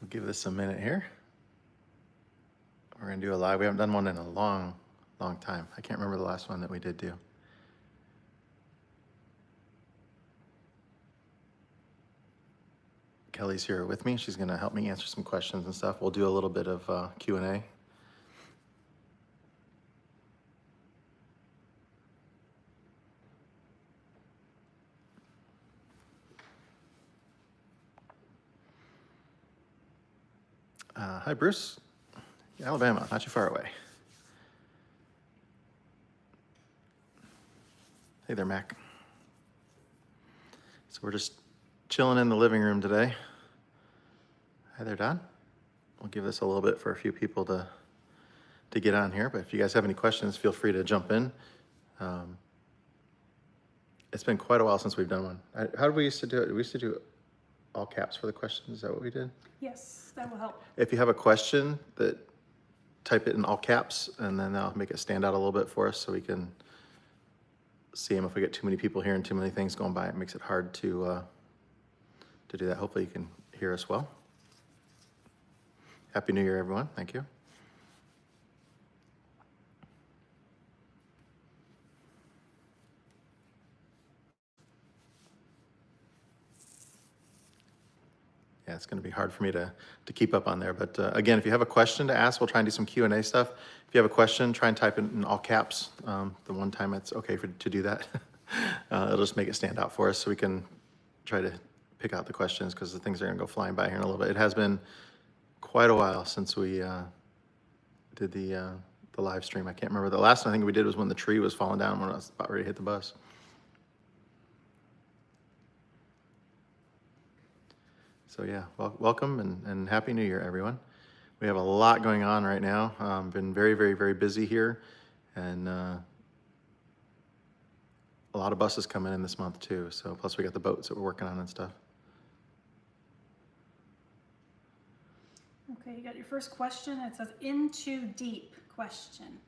We'll give this a minute here. We're gonna do a live. We haven't done one in a long time. I can't remember the last one that we did do. Kelly's here with me. She's gonna help me answer some questions and stuff. We'll do a little bit of Q&A. Hi, Bruce. Alabama, not too far away. Hey there, Mac. So we're just chilling in the living room today. Hi there, Don. We'll give this a little bit for a few people to get on here, but if you guys have any questions, feel free to jump in. It's been quite a while since we've done one. How did we used to do it? We used to do all caps for the questions. Is that what we did? Yes, that will help. If you have a question, type it in all caps, and then that'll make it stand out a little bit for us so we can see them. If we get too many people here and too many things going by, it makes it hard to do that. Hopefully you can hear us well. Happy New Year, everyone. Thank you. Yeah, it's going to be hard for me to keep up on there. But again, if you have a question to ask, we'll try and do some Q&A stuff. If you have a question, try and type it in all caps. The one time it's okay to do that. It'll just make it stand out for us so we can try to pick out the questions, because the things are going to go flying by here in a little bit. It has been quite a while since we did the live stream. I can't remember. The last one I think we did was when the tree was falling down when I was about ready to hit the bus. So yeah, welcome and Happy New Year, everyone. We have a lot going on right now. Been very, very, very busy here, and a lot of buses coming in this month too. So plus we got the boats that we're working on and stuff. Okay, you got your first question. It says, "In too deep?" question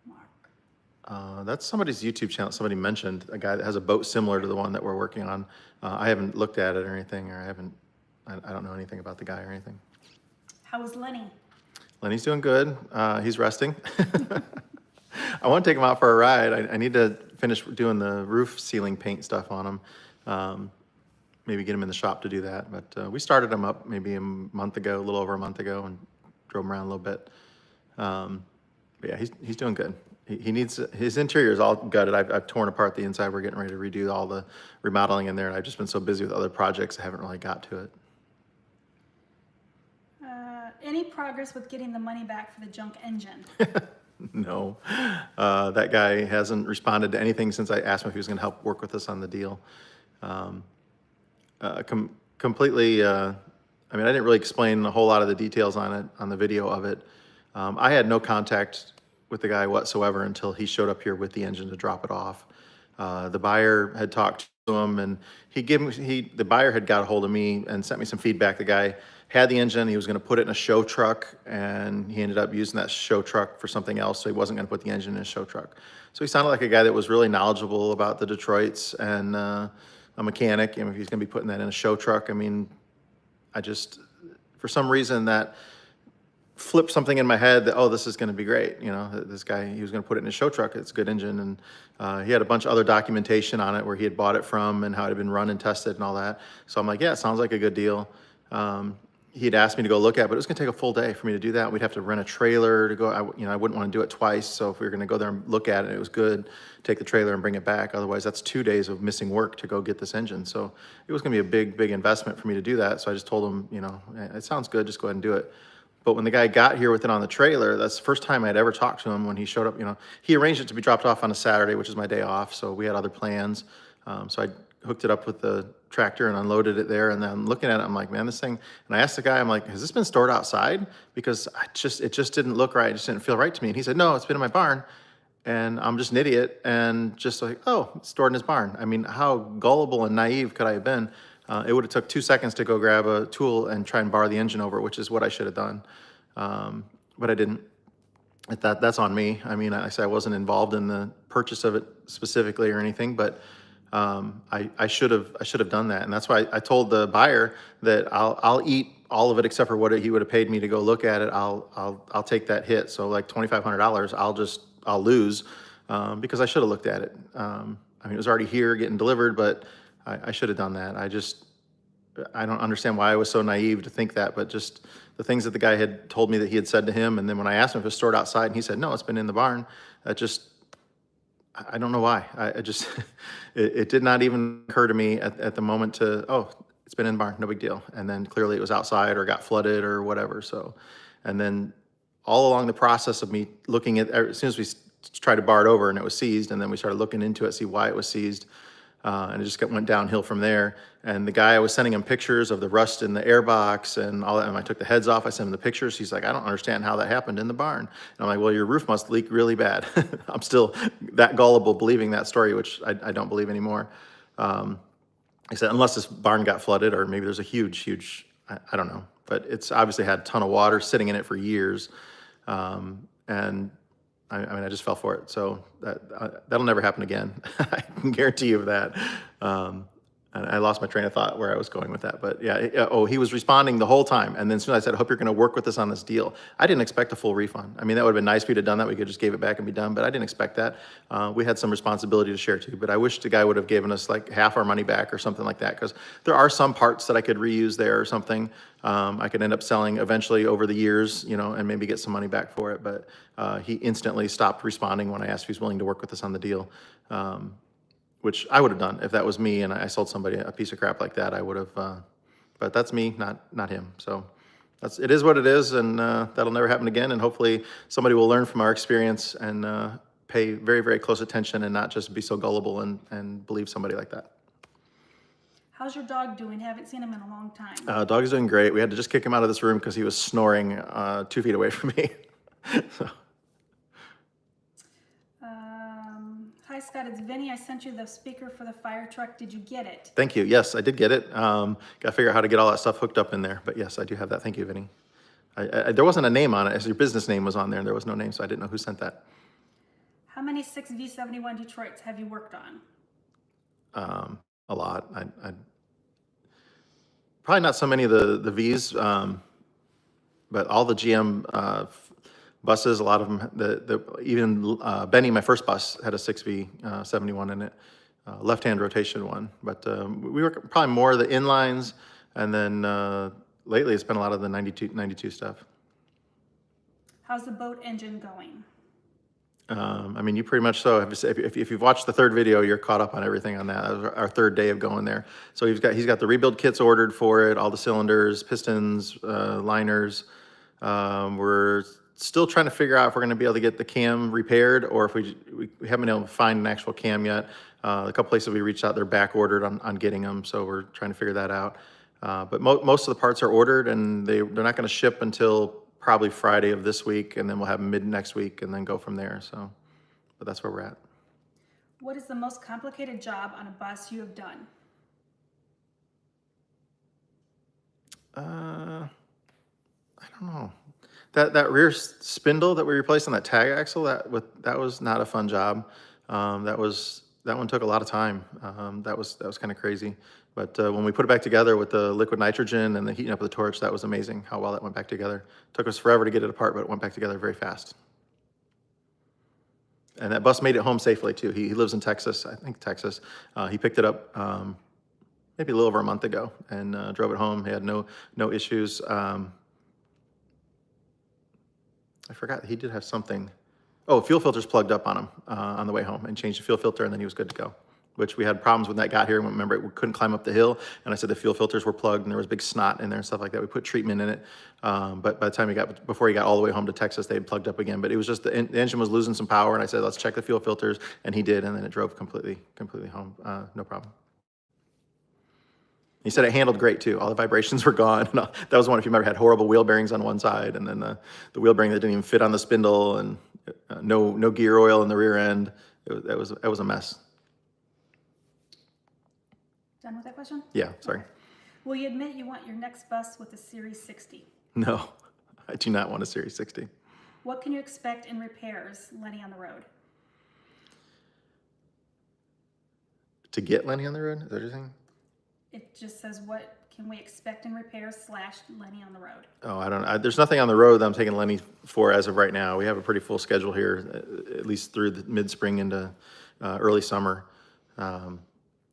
mark. That's somebody's YouTube channel. Somebody mentioned a guy that has a boat similar to the one that we're working on. I haven't looked at it or anything, or I don't know anything about the guy or anything. How is Lenny? Lenny's doing good. He's resting. I want to take him out for a ride. I need to finish doing the roof ceiling paint stuff on him. Maybe get him in the shop to do that. But we started him up maybe a month ago, a little over a month ago, and drove him around a little bit. But yeah, he's doing good. He needs, his interior is all gutted. I've torn apart the inside. We're getting ready to redo all the remodeling in there, and I've just been so busy with other projects I haven't really got to it. Any progress with getting the money back for the junk engine? No, that guy hasn't responded to anything since I asked him if he was going to help work with us on the deal. Completely, I mean, I didn't really explain a whole lot of the details on it, on the video of it. I had no contact with the guy whatsoever until he showed up here with the engine to drop it off. The buyer had talked to him, and the buyer had got a hold of me and sent me some feedback. The guy had the engine, he was gonna put it in a show truck, and he ended up using that show truck for something else, so he wasn't gonna put the engine in a show truck. So he sounded like a guy that was really knowledgeable about the Detroits, and a mechanic. And if he's gonna be putting that in a show truck, I mean, for some reason that flipped something in my head that, oh, this is gonna be great. You know, this guy, he was gonna put it in a show truck. It's a good engine. And he had a bunch of other documentation on it where he had bought it from and how it had been run and tested and all that. So I'm like, yeah, it sounds like a good deal. He had asked me to go look at it, but it was gonna take a full day for me to do that. We'd have to rent a trailer to go. I wouldn't wanna do it twice. So if we were gonna go there and look at it, it was good, take the trailer and bring it back. Otherwise, that's 2 days of missing work to go get this engine. So it was gonna be a big, big investment for me to do that. So I just told him, it sounds good, just go ahead and do it. But when the guy got here with it on the trailer, that's the first time I'd ever talked to him. When he showed up, he arranged it to be dropped off on a Saturday, which is my day off. So we had other plans. So I hooked it up with the tractor and unloaded it there. And then looking at it, I'm like, man, this thing. And I asked the guy, I'm like, has this been stored outside? Because it just didn't look right. It just didn't feel right to me. And he said, no, it's been in my barn. And I'm just an idiot and just like, oh, it's stored in his barn. I mean, how gullible and naive could I have been? It would have took 2 seconds to go grab a tool and try and bar the engine over, which is what I should have done. But I didn't. That's on me. I mean, I say I wasn't involved in the purchase of it specifically or anything, but I should have done that, and that's why I told the buyer that I'll eat all of it except for what he would have paid me to go look at it. I'll take that hit. So like $2,500, I'll lose because I should have looked at it. I mean, it was already here getting delivered, but I should have done that. I don't understand why I was so naive to think that, but just the things that the guy had told me that he had said to him, and then when I asked him if it was stored outside, and he said, no, it's been in the barn, that just, I don't know why. I just, it did not even occur to me at the moment to, oh, it's been in the barn, no big deal. And then clearly it was outside or got flooded or whatever, so. And then all along the process of me looking at, as soon as we tried to bar it over and it was seized, and then we started looking into it, see why it was seized, and it just went downhill from there. And the guy, I was sending him pictures of the rust in the airbox and all that, and I took the heads off, I sent him the pictures. He's like, I don't understand how that happened in the barn. And I'm like, well, your roof must leak really bad. I'm still that gullible believing that story, which I don't believe anymore. I said, unless this barn got flooded, or maybe there's a huge, I don't know. But it's obviously had a ton of water sitting in it for years. And I mean, I just fell for it. So that'll never happen again. I can guarantee you of that. And I lost my train of thought where I was going with that. But yeah, he was responding the whole time. And then soon as I said, I hope you're going to work with us on this deal. I didn't expect a full refund. I mean, that would have been nice if you'd have done that. We could just gave it back and be done. But I didn't expect that. We had some responsibility to share too. But I wish the guy would have given us like half our money back or something like that. Because there are some parts that I could reuse there or something. I could end up selling eventually over the years, and maybe get some money back for it. But he instantly stopped responding when I asked if he's willing to work with us on the deal. Which I would have done if that was me and I sold somebody a piece of crap like that. I would have, but that's me, not him. So it is what it is, and that'll never happen again. And hopefully somebody will learn from our experience and pay very, very close attention and not just be so gullible and believe somebody like that. How's your dog doing? Haven't seen him in a long time. Dog's doing great. We had to just kick him out of this room because he was snoring 2 feet away from me. So. Hi Scott, it's Vinny. I sent you the speaker for the fire truck. Did you get it? Thank you. Yes, I did get it. Got to figure out how to get all that stuff hooked up in there. But yes, I do have that. Thank you, Vinny. There wasn't a name on it. As your business name was on there, and there was no name, so I didn't know who sent that. How many 6V71 Detroits have you worked on? A lot. I probably not so many of the V's, but all the GM buses, a lot of them, even Benny, my first bus, had a 6V71 in it, left-hand rotation one. But we were probably more of the inlines, and then lately it's been a lot of the 92 stuff. How's the boat engine going? I mean, you pretty much so. If you've watched the third video, you're caught up on everything on that. That was our third day of going there. So he's got the rebuild kits ordered for it, all the cylinders, pistons, liners. We're still trying to figure out if we're going to be able to get the cam repaired, or if we haven't been able to find an actual cam yet. A couple places we reached out, they're back ordered on getting them, so we're trying to figure that out. But most of the parts are ordered, and they're not going to ship until probably Friday of this week, and then we'll have them mid next week and then go from there. So, but that's where we're at. What is the most complicated job on a bus you have done? I don't know. That rear spindle that we replaced on that tag axle, that was not a fun job. That one took a lot of time. That was kind of crazy. But when we put it back together with the liquid nitrogen and the heating up of the torch, that was amazing how well that went back together. Took us forever to get it apart, but it went back together very fast. And that bus made it home safely too. He lives in Texas, I think Texas. He picked it up maybe a little over a month ago and drove it home. He had no issues. I forgot, he did have something. Oh, fuel filter's plugged up on him on the way home, and changed the fuel filter, and then he was good to go. Which we had problems when that got here. Remember, we couldn't climb up the hill, and I said the fuel filters were plugged, and there was big snot in there and stuff like that. We put treatment in it, but by the time before he got all the way home to Texas, they had plugged up again. But it was just the engine was losing some power, and I said, let's check the fuel filters, and he did, and then it drove completely home, no problem. He said it handled great too. All the vibrations were gone. That was one, if you remember, had horrible wheel bearings on one side, and then the wheel bearing that didn't even fit on the spindle, and no gear oil in the rear end. That was a mess. Done with that question? Yeah, sorry. Okay. Will you admit you want your next bus with a Series 60? No, I do not want a Series 60. What can you expect in repairs, Lenny on the road? To get Lenny on the road, is that what you're saying? It just says, what can we expect in repairs / Lenny on the road? Oh, I don't, there's nothing on the road that I'm taking Lenny for as of right now. We have a pretty full schedule here, at least through the mid-spring into early summer.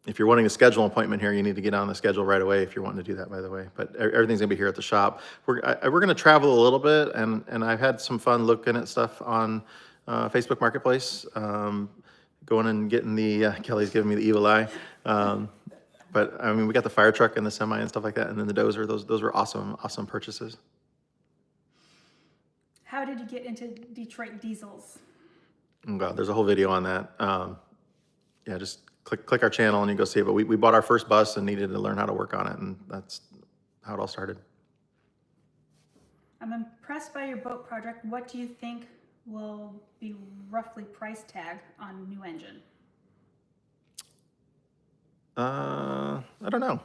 If you're wanting to schedule an appointment here, you need to get on the schedule right away if you're wanting to do that, by the way. But everything's gonna be here at the shop. We're gonna travel a little bit, and I've had some fun looking at stuff on Facebook Marketplace, going and getting the, Kelly's giving me the evil eye. But I mean, we got the fire truck and the semi and stuff like that, and then the dozer. Those were awesome purchases. How did you get into Detroit diesels? Oh God, there's a whole video on that. Yeah, just click our channel and you go see it. But we bought our first bus and needed to learn how to work on it, and that's how it all started. I'm impressed by your boat project. What do you think will be roughly price tag on new engine? I don't know.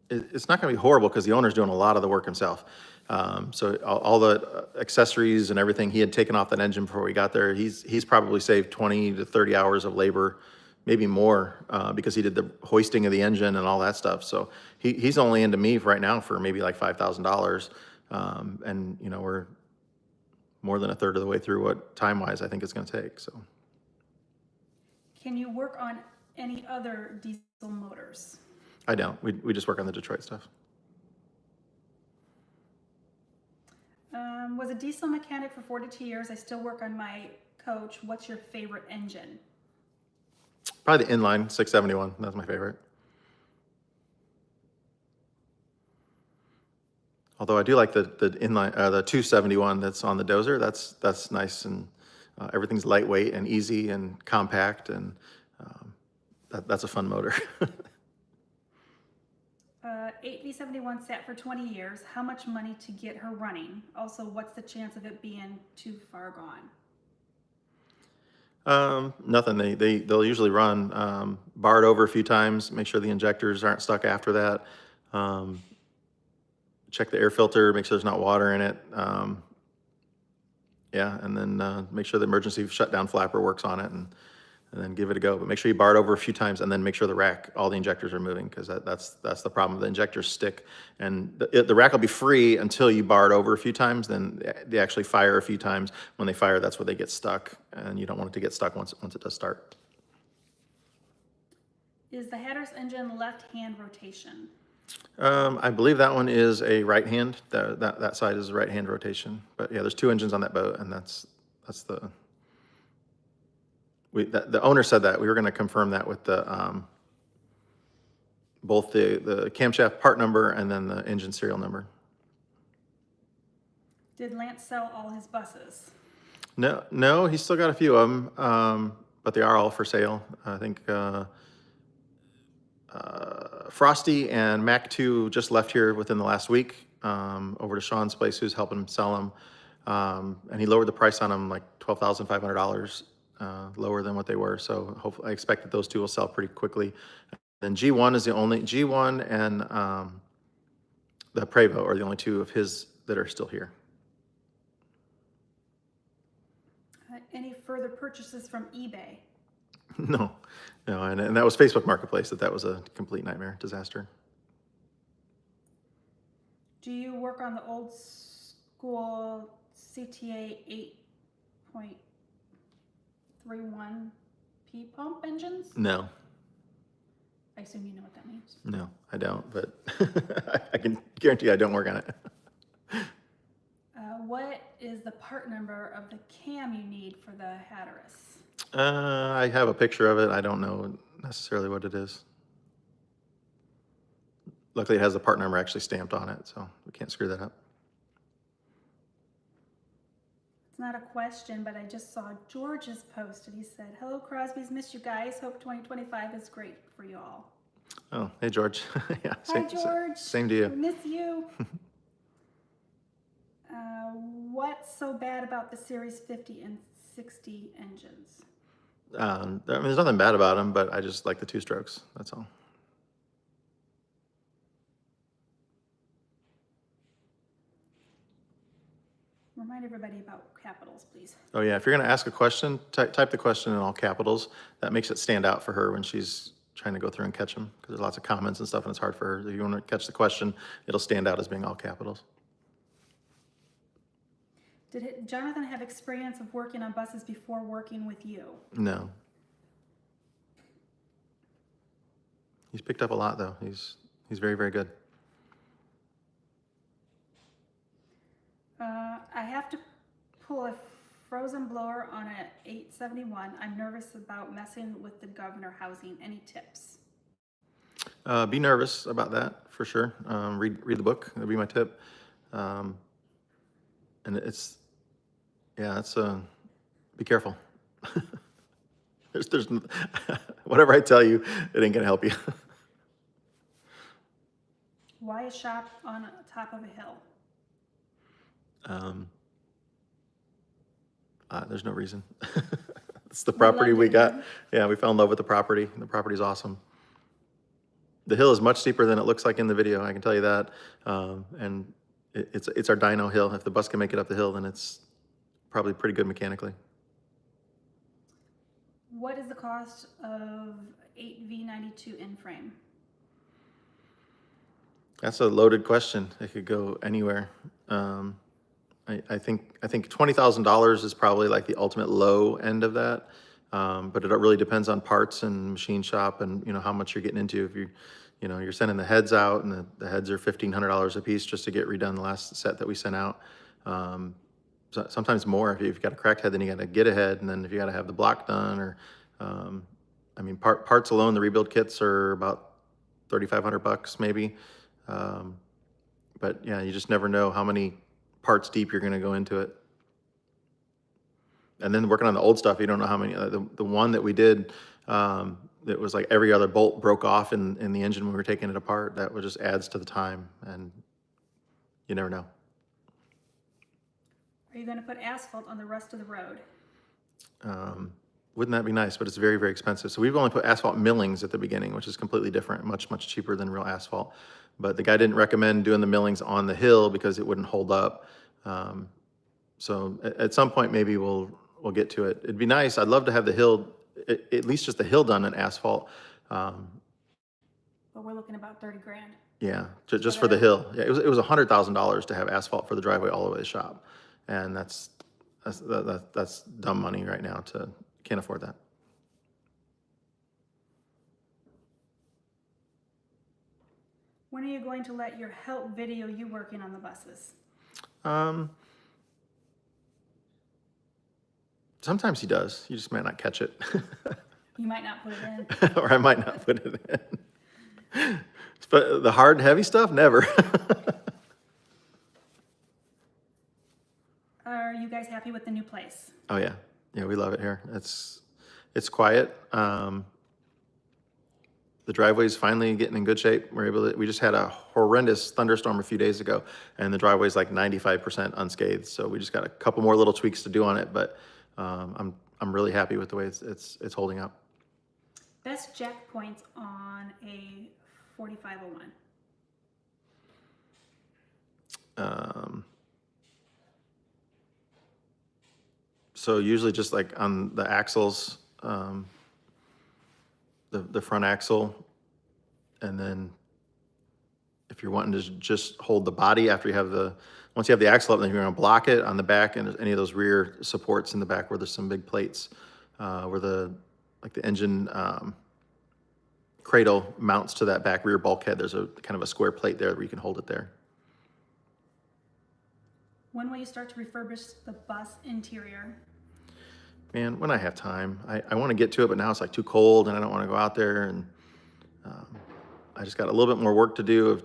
It's not going to be horrible because the owner's doing a lot of the work himself. So all the accessories and everything he had taken off that engine before we got there, he's probably saved 20 to 30 hours of labor, maybe more, because he did the hoisting of the engine and all that stuff. So he's only into me right now for maybe like $5,000. And you know, we're more than a third of the way through what time-wise I think it's going to take. So. Can you work on any other diesel motors? I don't. We just work on the Detroit stuff. Was a diesel mechanic for 42 years. I still work on my coach. What's your favorite engine? Probably the inline 671. That's my favorite. Although I do like the inline, the 271 that's on the dozer. That's nice, and everything's lightweight and easy and compact, and that's a fun motor. 8V71 sat for 20 years. How much money to get her running? Also, what's the chance of it being too far gone? Nothing. They'll usually run, bar it over a few times, make sure the injectors aren't stuck after that. Check the air filter, make sure there's not water in it. Yeah, and then make sure the emergency shutdown flapper works on it, and then give it a go. But make sure you bar it over a few times, and then make sure the rack, all the injectors are moving, because that's the problem. The injectors stick, and the rack will be free until you bar it over a few times. Then they actually fire a few times. When they fire, that's where they get stuck, and you don't want it to get stuck once it does start. Is the Hatteras engine left-hand rotation? I believe that one is a right hand. That side is a right hand rotation. But yeah, there's two engines on that boat, and that's the. The owner said that. We were going to confirm that with the both the camshaft part number and then the engine serial number. Did Lance sell all his buses? No, he's still got a few of them, but they are all for sale. I think Frosty and Mac 2 just left here within the last week, over to Sean's place, who's helping him sell them, and he lowered the price on them like $12,500. Lower than what they were. So hopefully, I expect that those two will sell pretty quickly. Then G1 is the only, G1 and the Prevost are the only two of his that are still here. Any further purchases from eBay? No, and that was Facebook Marketplace. That was a complete nightmare, disaster. Do you work on the old school CTA 8.31P pump engines? No. I assume you know what that means. No, I don't, but I can guarantee I don't work on it. What is the part number of the cam you need for the Hatteras? I have a picture of it. I don't know necessarily what it is. Luckily, it has the part number actually stamped on it, so we can't screw that up. It's not a question, but I just saw George's post, and he said, "Hello, Crosby's, missed you guys. Hope 2025 is great for you all." Oh, hey, George. Yeah, Hi, George. Same to you. Miss you. What's so bad about the Series 50 and 60 engines? I mean, there's nothing bad about them, but I just like the two strokes. That's all. Remind everybody about capitals, please. Oh yeah, if you're gonna ask a question, type the question in all capitals. That makes it stand out for her when she's trying to go through and catch them, because there's lots of comments and stuff and it's hard for her. If you wanna catch the question, it'll stand out as being all capitals. Did Jonathan have experience of working on buses before working with you? No. He's picked up a lot though. He's very, very good. I have to pull a frozen blower on a 871. I'm nervous about messing with the governor housing. Any tips? Be nervous about that for sure. Read the book. That'd be my tip. And it's be careful. there's whatever I tell you, it ain't gonna help you. Why a shop on top of a hill? There's no reason. It's the property we got. Yeah, we fell in love with the property. The property's awesome. The hill is much steeper than it looks like in the video, I can tell you that. And it's our dyno hill. If the bus can make it up the hill, then it's probably pretty good mechanically. What is the cost of 8V92 in-frame? That's a loaded question. It could go anywhere. I think $20,000 is probably like the ultimate low end of that. But it really depends on parts and machine shop and how much you're getting into. If you're sending the heads out, and the heads are $1,500 a piece just to get redone the last set that we sent out. So sometimes more. If you've got a cracked head, then you got to get a head, and then if you got to have the block done, or parts alone, the rebuild kits are about $3,500 maybe. But yeah, you just never know how many parts deep you're going to go into it. And then working on the old stuff, you don't know how many. The one that we did, it was like every other bolt broke off in the engine when we were taking it apart. That just adds to the time, and you never know. Are you going to put asphalt on the rest of the road? Wouldn't that be nice? But it's very, very expensive. So we've only put asphalt millings at the beginning, which is completely different, much, much cheaper than real asphalt. But the guy didn't recommend doing the millings on the hill because it wouldn't hold up. So at some point, maybe we'll get to it. It'd be nice. I'd love to have the hill, at least just the hill done in asphalt. But we're looking about 30 grand. Yeah, just for the hill. Yeah, it was $100,000 to have asphalt for the driveway all the way to the shop, and that's dumb money right now. Can't afford that. When are you going to let your help video you working on the buses? Sometimes he does. You just might not catch it. You might not put it in. Or I might not put it in. But the hard and heavy stuff, never. Are you guys happy with the new place? Oh yeah. Yeah, we love it here. It's quiet. The driveway's finally getting in good shape. We just had a horrendous thunderstorm a few days ago, and the driveway's like 95% unscathed. So we just got a couple more little tweaks to do on it, but I'm really happy with the way it's holding up. Best jack points on a 4501. So usually just like on the axles, the front axle, and then if you're wanting to just hold the body after once you have the axle up, then you're going to block it on the back and any of those rear supports in the back where there's some big plates, where the engine cradle mounts to that back rear bulkhead. There's a kind of a square plate there where you can hold it there. When will you start to refurbish the bus interior? Man, when I have time. I want to get to it, but now it's like too cold and I don't want to go out there, and I just got a little bit more work to do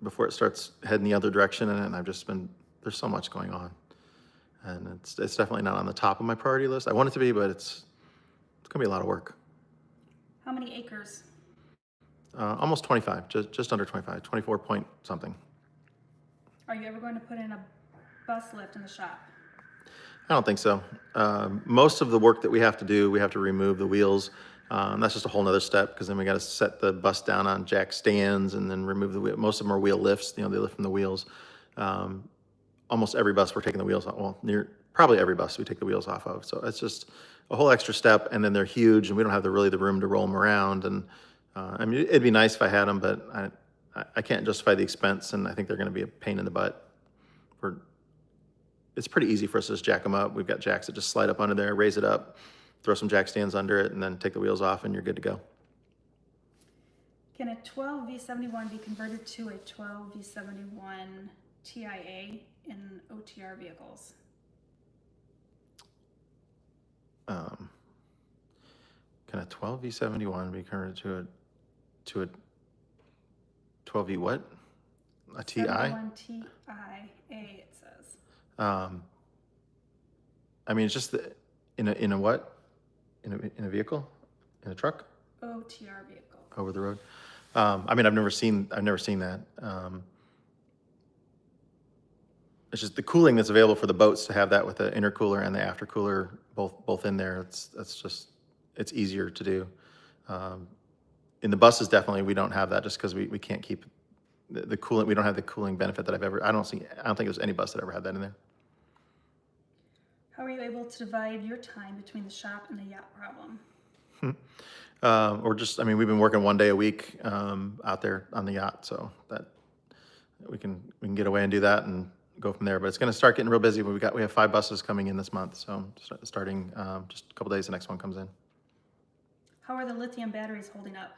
before it starts heading the other direction, and there's so much going on. And it's definitely not on the top of my priority list. I want it to be, but it's gonna be a lot of work. How many acres? Almost 25, just under 25, 24 point something. Are you ever going to put in a bus lift in the shop? I don't think so. Most of the work that we have to do, we have to remove the wheels. That's just a whole nother step, because then we got to set the bus down on jack stands and then remove the wheel. Most of them are wheel lifts, they lift from the wheels. almost every bus we're taking the wheels off. Well, probably every bus we take the wheels off of. So it's just a whole extra step, and then they're huge, and we don't have really the room to roll them around. And I mean, it'd be nice if I had them, but I can't justify the expense, and I think they're going to be a pain in the butt. It's pretty easy for us to just jack them up. We've got jacks that just slide up under there, raise it up, throw some jack stands under it, and then take the wheels off, and you're good to go. Can a 12 V71 be converted to a 12 V71 TIA in OTR vehicles? Can a 12 V71 be converted to a 12 V what? A TI? 71 TIA, it says. I mean, it's just in a what? In a vehicle? In a truck? OTR vehicle. Over the road. I mean, I've never seen that. It's just the cooling that's available for the boats to have that with the intercooler and the aftercooler both in there. It's easier to do. In the buses, definitely we don't have that just because we can't keep the cooling. We don't have the cooling benefit that I don't think there's any bus that ever had that in there. How are you able to divide your time between the shop and the yacht problem? I mean, we've been working 1 day a week out there on the yacht, so that we can get away and do that and go from there. But it's going to start getting real busy. We have 5 buses coming in this month, so starting just a couple days, the next one comes in. How are the lithium batteries holding up?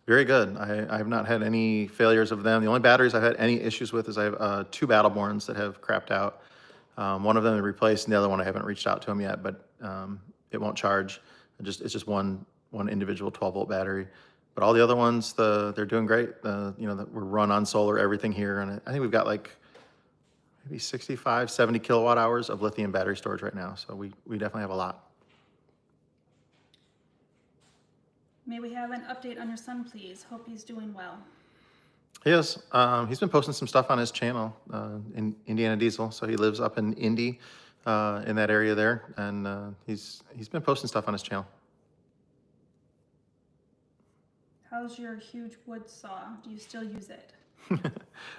Very good. I have not had any failures of them. The only batteries I've had any issues with is I have 2 Battleborns that have crapped out. One of them is replaced, and the other one I haven't reached out to them yet, but it won't charge. It's just one individual 12-volt battery. But all the other ones, they're doing great. We're run on solar, everything here, and I think we've got like maybe 65, 70 kilowatt hours of lithium battery storage right now. So we definitely have a lot. May we have an update on your son, please? Hope he's doing well. Yes, he's been posting some stuff on his channel, in Indiana Diesel. So he lives up in Indy, in that area there, and he's been posting stuff on his channel. How's your huge wood saw? Do you still use it?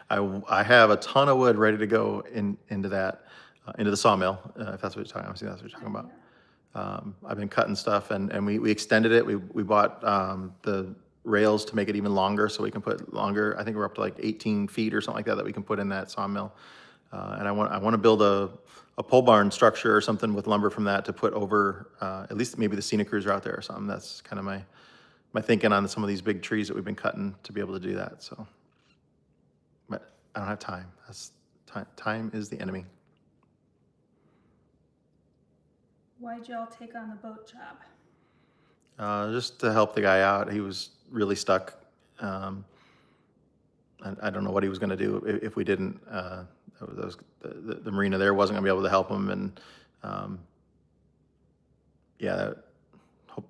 I have a ton of wood ready to go into the sawmill, if that's what you're talking about. That's what you're talking about. I've been cutting stuff, and we extended it. We bought the rails to make it even longer, so we can put longer. I think we're up to like 18 feet or something like that we can put in that sawmill. And I want to build a pole barn structure or something with lumber from that to put over at least maybe the Scenic Cruiser out there or something. That's kind of my thinking on some of these big trees that we've been cutting to be able to do that. So, but I don't have time. Time is the enemy. Why'd y'all take on the boat job? Just to help the guy out. He was really stuck. I don't know what he was going to do if we didn't. The marina there wasn't going to be able to help him, and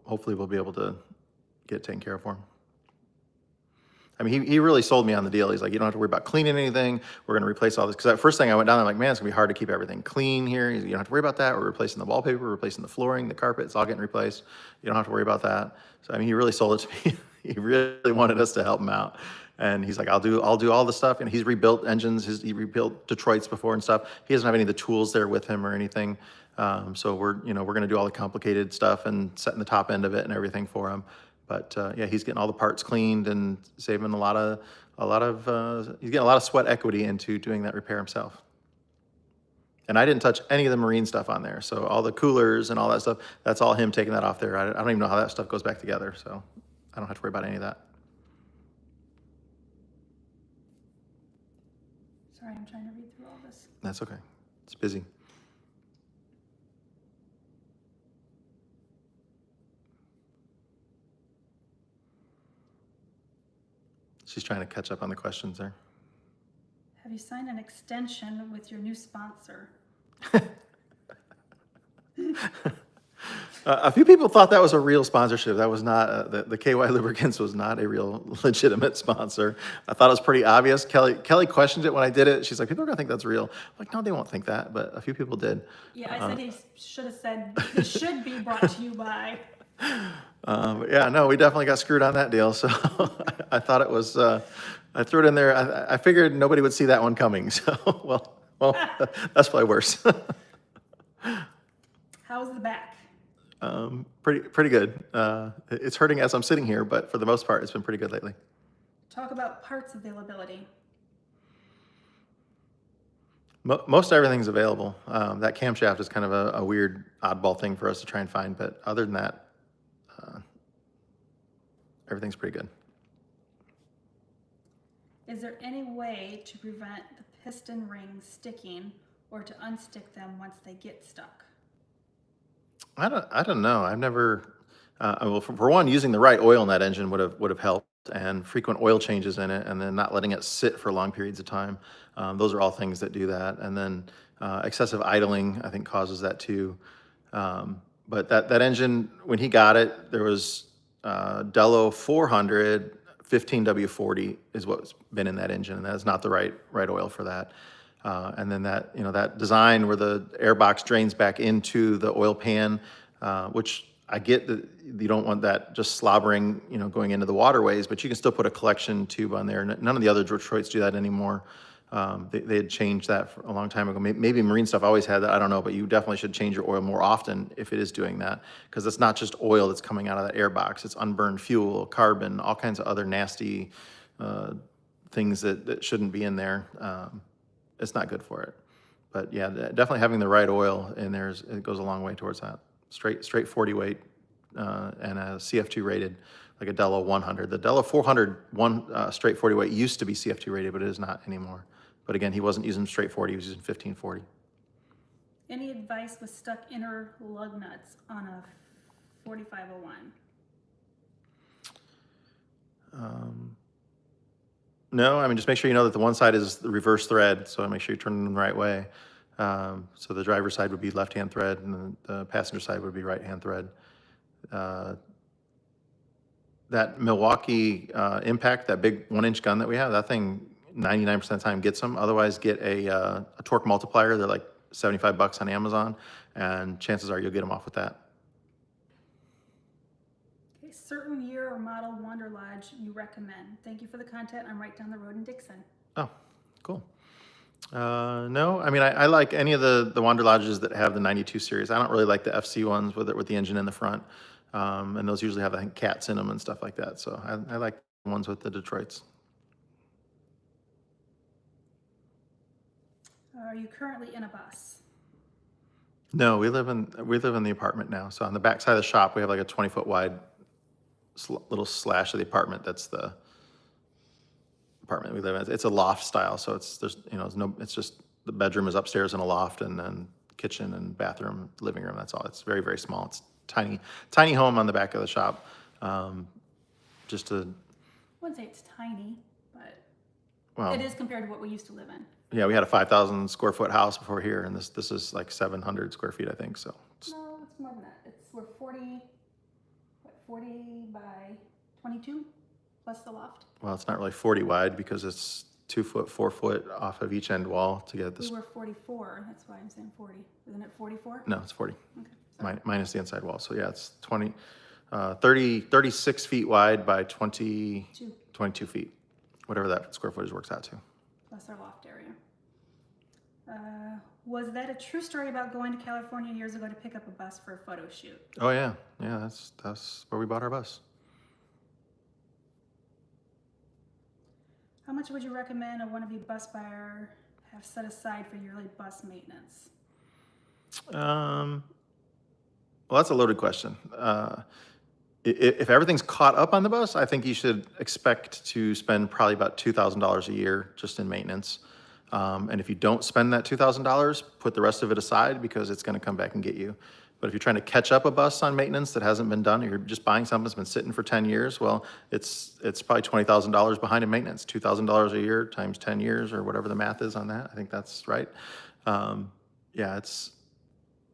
hopefully we'll be able to get it taken care of for him. I mean, he really sold me on the deal. He's like, you don't have to worry about cleaning anything. We're going to replace all this. Because that first thing I went down, I'm like, man, it's going to be hard to keep everything clean here. He's like, you don't have to worry about that. We're replacing the wallpaper, we're replacing the flooring, the carpet. It's all getting replaced. You don't have to worry about that. So, I mean, he really sold it to me. He really wanted us to help him out. And he's like, I'll do all the stuff. And he's rebuilt engines. He rebuilt Detroits before and stuff. He doesn't have any of the tools there with him or anything. So we're going to do all the complicated stuff and setting the top end of it and everything for him. But he's getting all the parts cleaned and saving he's getting a lot of sweat equity into doing that repair himself. And I didn't touch any of the marine stuff on there. So all the coolers and all that stuff, that's all him taking that off there. I don't even know how that stuff goes back together. So I don't have to worry about any of that. Sorry, I'm trying to read through all this. That's okay. It's busy. She's trying to catch up on the questions there. Have you signed an extension with your new sponsor? A few people thought that was a real sponsorship. That was not, the KY Lubricants was not a real legitimate sponsor. I thought it was pretty obvious. Kelly questioned it when I did it. She's like, people are gonna think that's real. I'm like, no, they won't think that, but a few people did. Yeah, I said he should have said, it should be brought to you by. No, we definitely got screwed on that deal. So I thought it was, I threw it in there. I figured nobody would see that one coming. So, Well, that's probably worse. How's the back? Pretty good. It's hurting as I'm sitting here, but for the most part, it's been pretty good lately. Talk about parts availability. Most everything's available. That camshaft is kind of a weird oddball thing for us to try and find, but other than that, everything's pretty good. Is there any way to prevent the piston rings sticking or to unstick them once they get stuck? I don't know. I've never. Well, for one, using the right oil in that engine would have helped, and frequent oil changes in it, and then not letting it sit for long periods of time. Those are all things that do that. And then excessive idling, I think, causes that too. But that engine, when he got it, there was Dello 400 15W40 is what's been in that engine, and that is not the right oil for that. And then that design where the air box drains back into the oil pan, which I get that you don't want that just slobbering, going into the waterways, but you can still put a collection tube on there. None of the other Detroits do that anymore. They had changed that a long time ago. Maybe marine stuff always had that, I don't know, but you definitely should change your oil more often if it is doing that, because it's not just oil that's coming out of that air box. It's unburned fuel, carbon, all kinds of other nasty things that shouldn't be in there. It's not good for it. But yeah, definitely having the right oil in there it goes a long way towards that. Straight 40 weight and a CF2 rated, like a Dello 100. The Dello 400 straight 40 weight used to be CF2 rated, but it is not anymore. But again, he wasn't using straight 40, he was using 1540. Any advice with stuck inner lug nuts on a 4501? No, I mean, just make sure you know that the one side is the reverse thread, so make sure you turn them the right way. So the driver's side would be left-hand thread, and the passenger side would be right-hand thread. That Milwaukee Impact, that big 1-inch gun that we have, that thing 99% of the time gets them. Otherwise, get a torque multiplier. They're like $75 on Amazon, and chances are you'll get them off with that. Okay, certain year or model Wander Lodge you recommend? Thank you for the content. I'm right down the road in Dixon. Oh, cool. No, I mean, I like any of the Wander Lodges that have the 92 series. I don't really like the FC ones with the engine in the front. And those usually have, I think, cats in them and stuff like that. So I like the ones with the Detroits. Are you currently in a bus? No, we live in the apartment now. So on the back side of the shop, we have like a 20-foot wide little slash of the apartment. That's the apartment we live in. It's a loft style, so it's just the bedroom is upstairs in a loft, and then kitchen and bathroom, living room. That's all. It's very, very small. It's tiny home on the back of the shop. Just to. I wouldn't say it's tiny, but Well, it is compared to what we used to live in. Yeah, we had a 5,000 square foot house before here, and this is like 700 square feet, I think. So. No, it's more than that. We're 40 by 22 plus the loft. Well, it's not really 40 wide because it's 2 foot, 4 foot off of each end wall to get this. We were 44. That's why I'm saying 40. Isn't it 44? No, it's 40. Okay. Minus the inside wall. So yeah, it's 36 feet wide by 22 feet, whatever that square footage works out to. Plus our loft area. Was that a true story about going to California years ago to pick up a bus for a photo shoot? Oh yeah, that's where we bought our bus. How much would you recommend a wannabe bus buyer have set aside for yearly bus maintenance? Well, that's a loaded question. If everything's caught up on the bus, I think you should expect to spend probably about $2,000 a year just in maintenance. And if you don't spend that $2,000, put the rest of it aside because it's going to come back and get you. But if you're trying to catch up a bus on maintenance that hasn't been done, or you're just buying something that's been sitting for 10 years, well, it's probably $20,000 behind in maintenance. $2,000 a year times 10 years or whatever the math is on that. I think that's right. Yeah,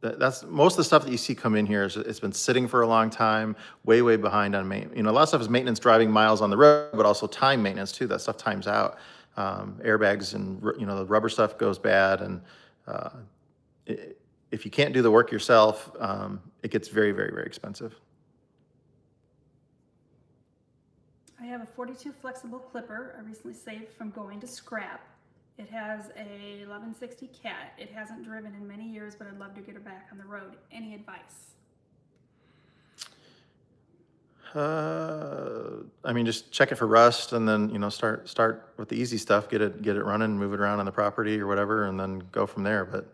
that's most of the stuff that you see come in here. It's been sitting for a long time, way behind on maintenance. A lot of stuff is maintenance driving miles on the road, but also time maintenance too. That stuff times out. Airbags and the rubber stuff goes bad, and if you can't do the work yourself, it gets very expensive. I have a 42 flexible clipper I recently saved from going to scrap. It has a 1160 Cat. It hasn't driven in many years, but I'd love to get her back on the road. Any advice? I mean, just check it for rust, and then start with the easy stuff. Get it running, move it around on the property or whatever, and then go from there. But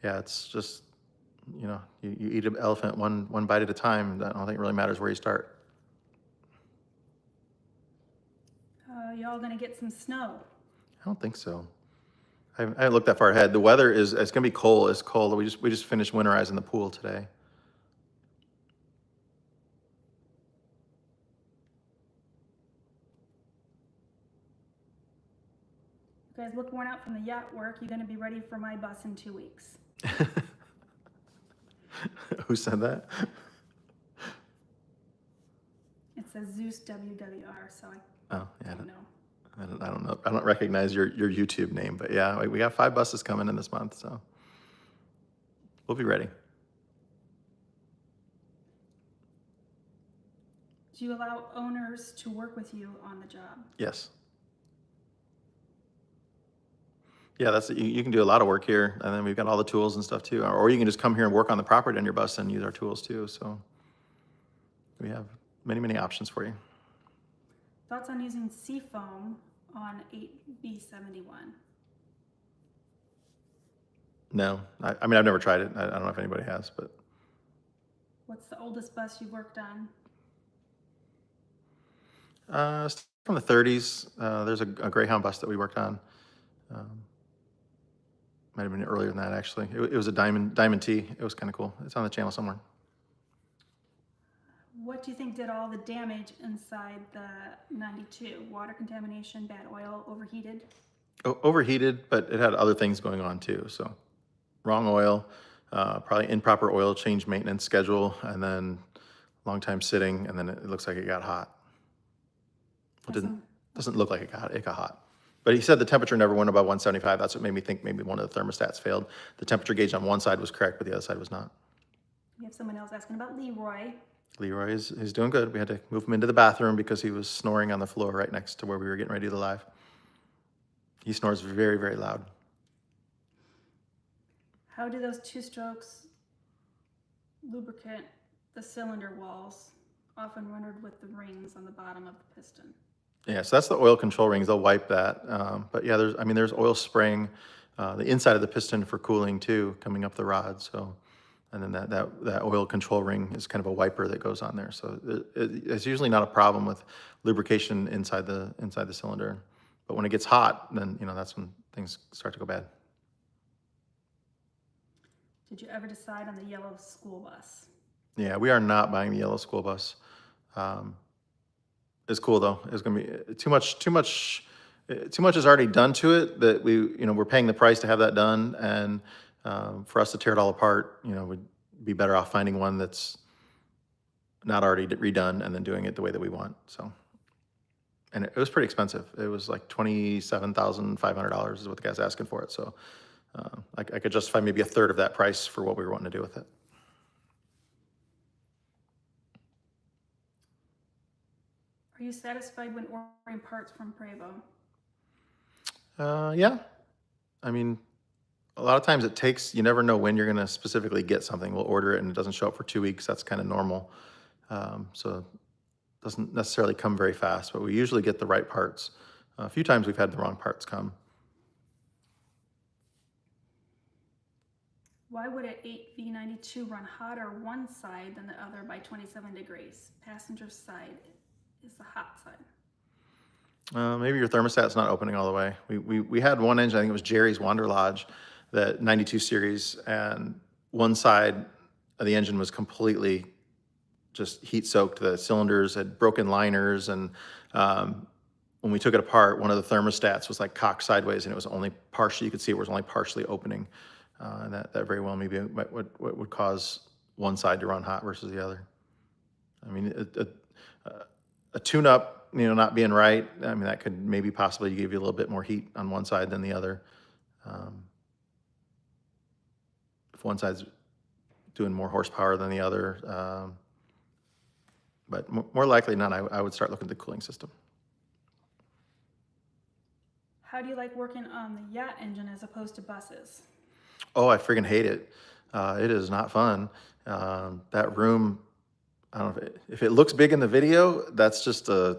yeah, it's just you eat an elephant one bite at a time. I don't think it really matters where you start. Y'all gonna get some snow? I don't think so. I haven't looked that far ahead. The weather it's gonna be cold. It's cold. We just finished winterizing the pool today. You guys look worn out from the yacht work. You gonna be ready for my bus in 2 weeks? Who said that? It says Zeus WWR, so Oh, yeah. I don't know. I don't know. I don't recognize your YouTube name, but yeah, we got 5 buses coming in this month, so we'll be ready. Do you allow owners to work with you on the job? Yes. Yeah, you can do a lot of work here, and then we've got all the tools and stuff too. Or you can just come here and work on the property on your bus and use our tools too. So we have many options for you. Thoughts on using seafoam on 8B71? No, I mean, I've never tried it. I don't know if anybody has, but What's the oldest bus you've worked on? from the 30s. There's a Greyhound bus that we worked on. Might have been earlier than that, actually. It was a Diamond T. It was kind of cool. It's on the channel somewhere. What do you think did all the damage inside the 92? Water contamination, bad oil, overheated? Overheated, but it had other things going on too. So wrong oil, probably improper oil change maintenance schedule, and then long time sitting, and then it looks like it got hot. It doesn't look like it got hot. But he said the temperature never went above 175. That's what made me think maybe one of the thermostats failed. The temperature gauge on one side was correct, but the other side was not. We have someone else asking about Leroy. Leroy is doing good. We had to move him into the bathroom because he was snoring on the floor right next to where we were getting ready to do the live. He snores very loud. How do those 2-strokes lubricant the cylinder walls, often rendered with the rings on the bottom of the piston? Yeah, so that's the oil control rings. They'll wipe that. But yeah, there's oil spraying the inside of the piston for cooling too, coming up the rod. So, and then that oil control ring is kind of a wiper that goes on there. So it's usually not a problem with lubrication inside the cylinder. But when it gets hot, then that's when things start to go bad. Did you ever decide on the yellow school bus? Yeah, we are not buying the yellow school bus. It's cool though. It's gonna be too much is already done to it that we're paying the price to have that done, and for us to tear it all apart, we'd be better off finding one that's not already redone and then doing it the way that we want. So, and it was pretty expensive. It was like $27,500 is what the guy's asking for it. So I could justify maybe a third of that price for what we were wanting to do with it. Are you satisfied when ordering parts from Prevo? Yeah. I mean, a lot of times you never know when you're going to specifically get something. We'll order it and it doesn't show up for 2 weeks. That's kind of normal. So it doesn't necessarily come very fast, but we usually get the right parts. A few times we've had the wrong parts come. Why would an 8V92 run hotter one side than the other by 27 degrees? Passenger side is the hot side. Maybe your thermostat's not opening all the way. We had one engine, I think it was Jerry's Wander Lodge, the 92 series, and one side of the engine was completely just heat soaked. The cylinders had broken liners, and when we took it apart, one of the thermostats was like cocked sideways, and it was only partially, you could see it was only partially opening. And that very well maybe would cause one side to run hot versus the other. I mean, a tune-up, not being right, I mean, that could maybe possibly give you a little bit more heat on one side than the other. If one side's doing more horsepower than the other. But more likely than not, I would start looking at the cooling system. How do you like working on the yacht engine as opposed to buses? Oh, I friggin' hate it. It is not fun. That room, I don't know if it looks big in the video, that's just a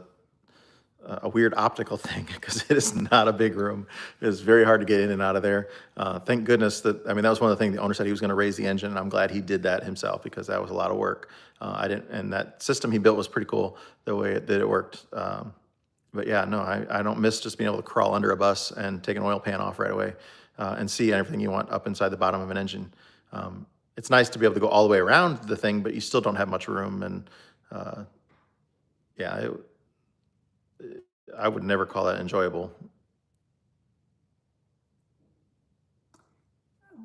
weird optical thing because it is not a big room. It is very hard to get in and out of there. Thank goodness that, I mean, that was one of the things the owner said he was going to raise the engine, and I'm glad he did that himself because that was a lot of work. I didn't, and that system he built was pretty cool the way that it worked. But yeah, no, I don't miss just being able to crawl under a bus and take an oil pan off right away and see everything you want up inside the bottom of an engine. It's nice to be able to go all the way around the thing, but you still don't have much room. And yeah, I would never call that enjoyable.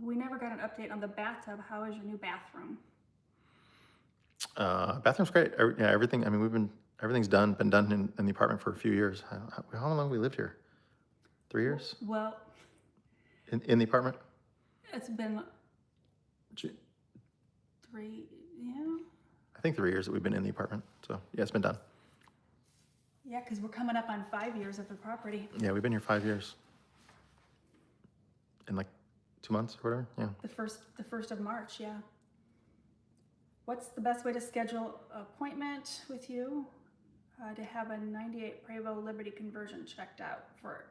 We never got an update on the bathtub. How is your new bathroom? Bathroom's great. Yeah, everything. I mean, everything's been done in the apartment for a few years. How long have we lived here? 3 years Well, in the apartment. it's been Gee, 3, yeah. I think 3 years that we've been in the apartment. So yeah, it's been done. Yeah, because we're coming up on 5 years of the property. Yeah, we've been here 5 years. In like 2 months or whatever. Yeah. The first of March, yeah. What's the best way to schedule an appointment with you to have a 98 Prevost Liberty conversion checked out for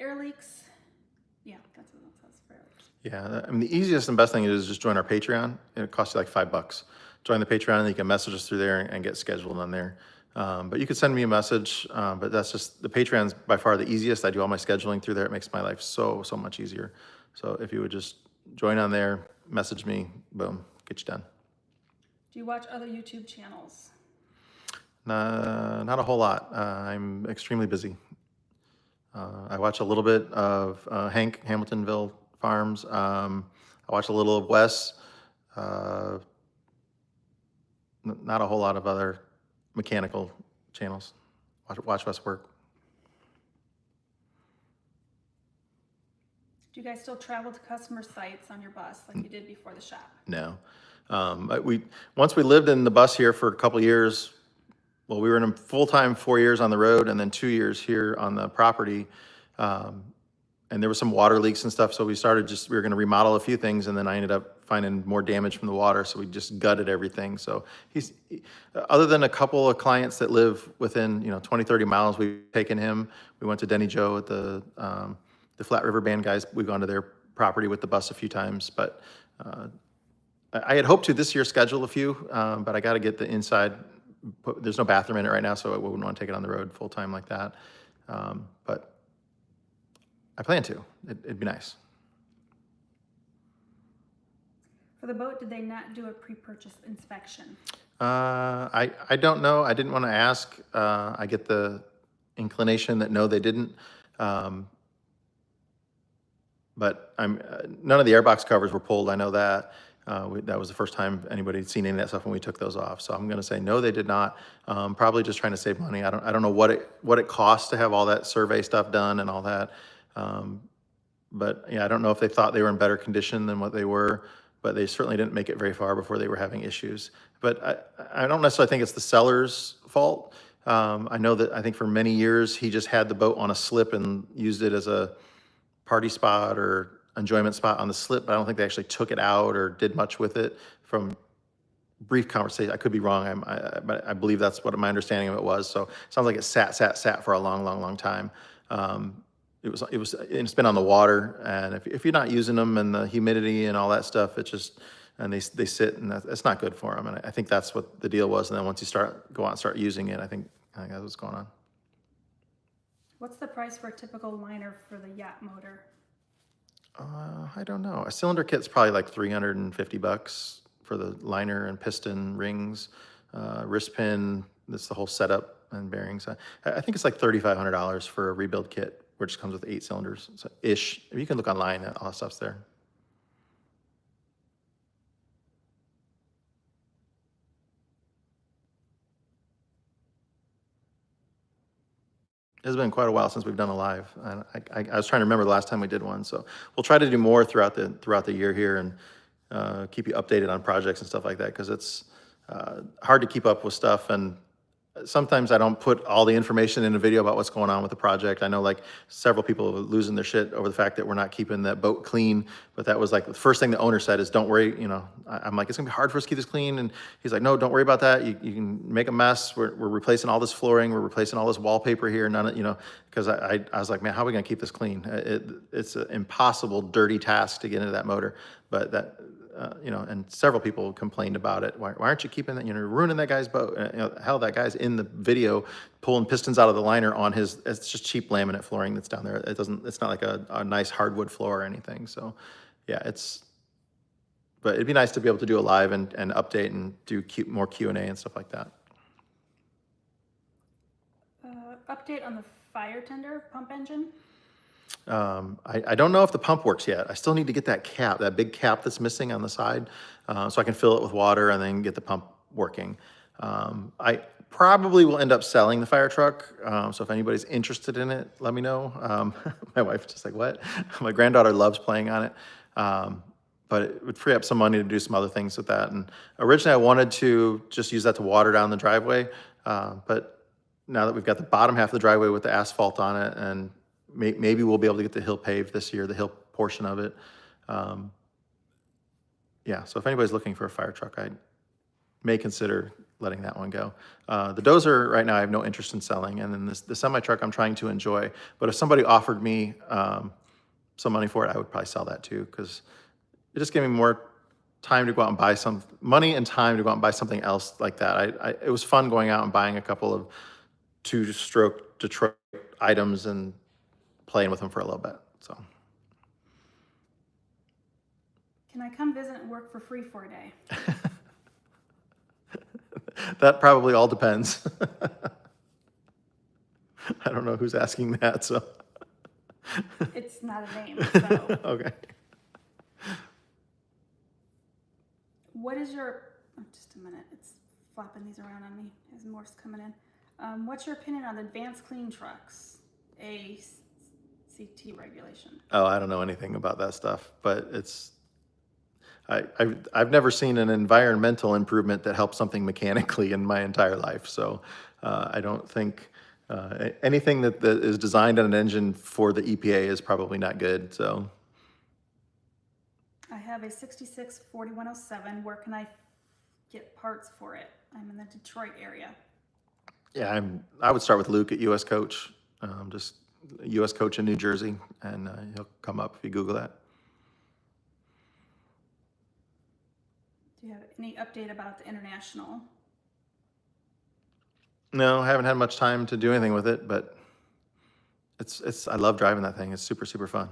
air leaks? Yeah, that's what it says for air leaks. Yeah, I mean, the easiest and best thing is just join our Patreon. It costs you like $5. Join the Patreon and you can message us through there and get scheduled on there. But you could send me a message, but that's just, the Patreon's by far the easiest. I do all my scheduling through there. It makes my life so much easier. So if you would just join on there, message me, boom, get you done. Do you watch other YouTube channels? Not a whole lot. I'm extremely busy. I watch a little bit of Hank, Hamiltonville Farms. I watch a little of Wes. Not a whole lot of other mechanical channels. Watch Wes work. Do you guys still travel to customer sites on your bus like you did before the shop? No. Once we lived in the bus here for a couple of years. Well, we were in a full-time 4 years on the road and then 2 years here on the property. And there was some water leaks and stuff. So we were going to remodel a few things. And then I ended up finding more damage from the water. So we just gutted everything. So other than a couple of clients that live within, 20, 30 miles, we've taken him. We went to Denny Joe at the Flat River Band guys. We've gone to their property with the bus a few times, but I had hoped to this year schedule a few, but I got to get the inside. There's no bathroom in it right now, so I wouldn't want to take it on the road full time like that. But I plan to. It'd be nice. For the boat, did they not do a pre-purchase inspection? I don't know. I didn't want to ask. I get the inclination that no, they didn't. But none of the airbox covers were pulled. I know that. That was the first time anybody had seen any of that stuff when we took those off. So I'm going to say no, they did not. Probably just trying to save money. I don't know what it costs to have all that survey stuff done and all that. But yeah, I don't know if they thought they were in better condition than what they were. But they certainly didn't make it very far before they were having issues. But I don't necessarily think it's the seller's fault. I know that I think for many years he just had the boat on a slip and used it as a party spot or enjoyment spot on the slip, but I don't think they actually took it out or did much with it. From brief conversation, I could be wrong, but I believe that's what my understanding of it was. So it sounds like it sat for a long time. It's been on the water, and if you're not using them and the humidity and all that stuff, and they sit, and that's not good for them. And I think that's what the deal was. And then once you go out and start using it, I think that's what's going on. What's the price for a typical liner for the yacht motor? I don't know. A cylinder kit's probably like $350 for the liner and piston rings, wrist pin. That's the whole setup and bearings. I think it's like $3,500 for a rebuild kit, which comes with 8 cylinders. So ish. You can look online. All that stuff's there. It's been quite a while since we've done a live. And I was trying to remember the last time we did one. So we'll try to do more throughout the year here and keep you updated on projects and stuff like that, because it's hard to keep up with stuff. And sometimes I don't put all the information in a video about what's going on with the project. I know like several people are losing their shit over the fact that we're not keeping that boat clean, but that was like the first thing the owner said is, don't worry, I'm like, it's gonna be hard for us to keep this clean. And he's like, no, don't worry about that. You can make a mess. We're replacing all this flooring. We're replacing all this wallpaper here. None of, because I was like, man, how are we gonna keep this clean? It's an impossible, dirty task to get into that motor. But that, and several people complained about it. Why aren't you keeping that? You're ruining that guy's boat. Hell, that guy's in the video pulling pistons out of the liner on his. It's just cheap laminate flooring that's down there. It's not like a nice hardwood floor or anything. So, yeah, but it'd be nice to be able to do a live and update and do more Q&A and stuff like that. Update on the fire tender pump engine. I don't know if the pump works yet. I still need to get that cap, that big cap that's missing on the side, so I can fill it with water and then get the pump working. I probably will end up selling the fire truck, so if anybody's interested in it, let me know. My wife's just like, what? My granddaughter loves playing on it, but it would free up some money to do some other things with that. And originally I wanted to just use that to water down the driveway, but now that we've got the bottom half of the driveway with the asphalt on it, and maybe we'll be able to get the hill paved this year, the hill portion of it. Yeah, so if anybody's looking for a fire truck, I may consider letting that one go. The dozer right now I have no interest in selling, and then the semi truck I'm trying to enjoy. But if somebody offered me some money for it, I would probably sell that too, because it just gave me more time to go out and buy money and time to go out and buy something else like that. It was fun going out and buying a couple of 2-stroke Detroit items and playing with them for a little bit. So, can I come visit and work for free for a day? That probably all depends. I don't know who's asking that, so. It's not a name, so. Okay. What is your, just a minute, it's flopping these around on me as more's coming in. What's your opinion on advanced clean trucks, ACT regulation? Oh, I don't know anything about that stuff, but I've never seen an environmental improvement that helps something mechanically in my entire life. So I don't think anything that is designed on an engine for the EPA is probably not good. So I have a 66 4107. Where can I get parts for it? I'm in the Detroit area. yeah, I would start with Luke at US Coach, just US Coach in New Jersey, and he'll come up if you Google that. Do you have any update about the International? No, I haven't had much time to do anything with it, but I love driving that thing. It's super, super fun.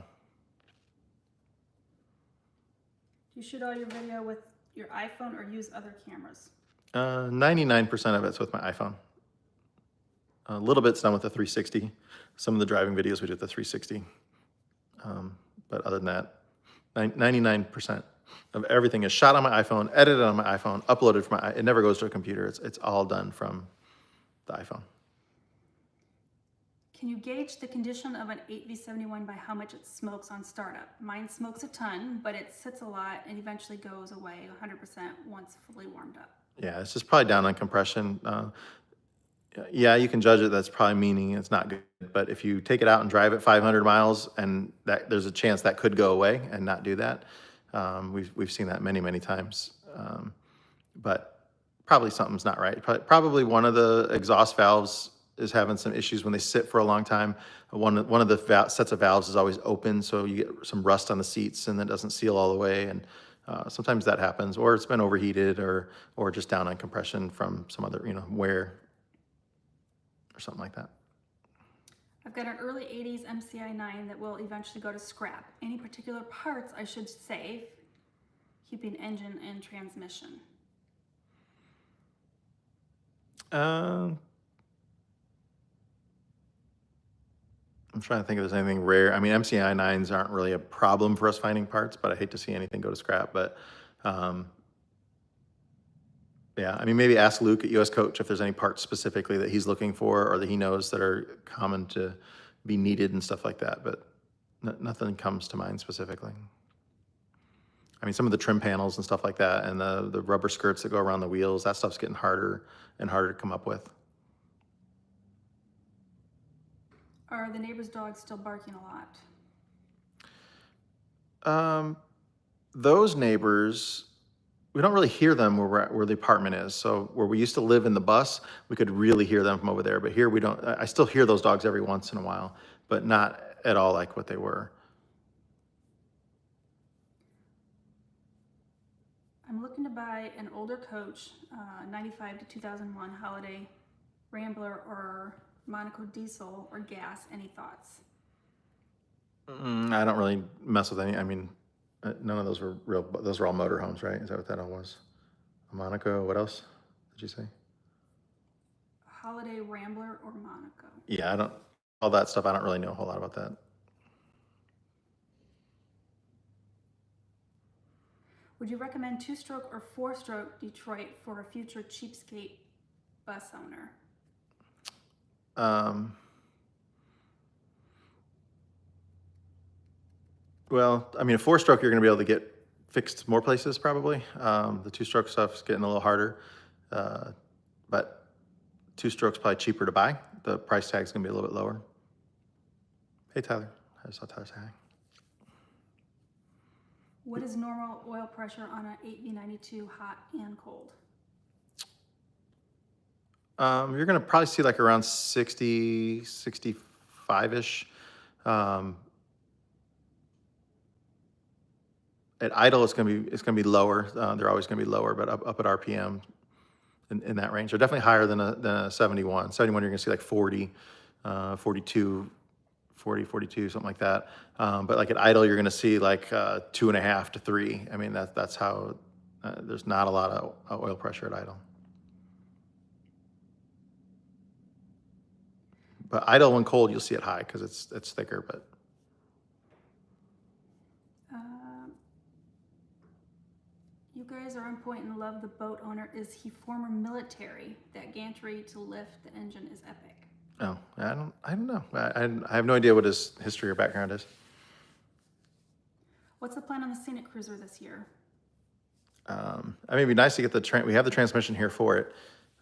Do you shoot all your video with your iPhone or use other cameras? 99% of it's with my iPhone. A little bit's done with the 360. Some of the driving videos we did with the 360. But other than that, 99% of everything is shot on my iPhone, edited on my iPhone, uploaded from it never goes to a computer. It's all done from the iPhone. Can you gauge the condition of an 8V71 by how much it smokes on startup? Mine smokes a ton, but it sits a lot and eventually goes away 100% once fully warmed up. Yeah, it's just probably down on compression. Yeah, you can judge it. That's probably meaning it's not good. But if you take it out and drive it 500 miles, and there's a chance that could go away and not do that. We've seen that many, many times. But probably something's not right. Probably one of the exhaust valves is having some issues when they sit for a long time. One of the sets of valves is always open, so you get some rust on the seats and that doesn't seal all the way. And sometimes that happens, or it's been overheated, or just down on compression from some other wear or something like that. I've got an early 80s MCI 9 that will eventually go to scrap. Any particular parts I should save, keeping engine and transmission? I'm trying to think if there's anything rare. I mean, MCI 9s aren't really a problem for us finding parts, but I hate to see anything go to scrap. But yeah, I mean, maybe ask Luke at US Coach if there's any parts specifically that he's looking for or that he knows that are common to be needed and stuff like that. But nothing comes to mind specifically. I mean, some of the trim panels and stuff like that, and the rubber skirts that go around the wheels, that stuff's getting harder and harder to come up with. Are the neighbor's dogs still barking a lot? Those neighbors, we don't really hear them where the apartment is. So where we used to live in the bus, we could really hear them from over there. But here we don't. I still hear those dogs every once in a while, but not at all like what they were. I'm looking to buy an older coach, 95 to 2001 Holiday Rambler or Monaco diesel or gas. Any thoughts? I don't really mess with any. I mean, none of those were real. Those were all motorhomes, right? Is that what that all was? A Monaco. What else did you say? Holiday Rambler or Monaco? Yeah, I don't. All that stuff. I don't really know a whole lot about that. Would you recommend 2-stroke or 4-stroke Detroit for a future cheapskate bus owner? Well, I mean, a 4-stroke you're going to be able to get fixed more places probably. The 2-stroke stuff's getting a little harder, but 2-stroke's probably cheaper to buy. The price tag's going to be a little bit lower. Hey, Tyler. I just saw Tyler say hi. What is normal oil pressure on an 8V92 hot and cold? You're going to probably see like around 60, 65-ish. At idle, it's going to be lower. They're always going to be lower, but up at RPM in that range. They're definitely higher than a 71. 71, you're going to see like 40, 42, 40, 42, something like that. But like at idle, you're going to see like 2.5 to 3. I mean, that's how there's not a lot of oil pressure at idle. But idle when cold, you'll see it high because it's thicker. But you guys are on point and love the boat owner. Is he former military? That gantry to lift the engine is epic. oh, I don't know. I have no idea what his history or background is. What's the plan on the Scenic Cruiser this year? I mean, it'd be nice to get we have the transmission here for it.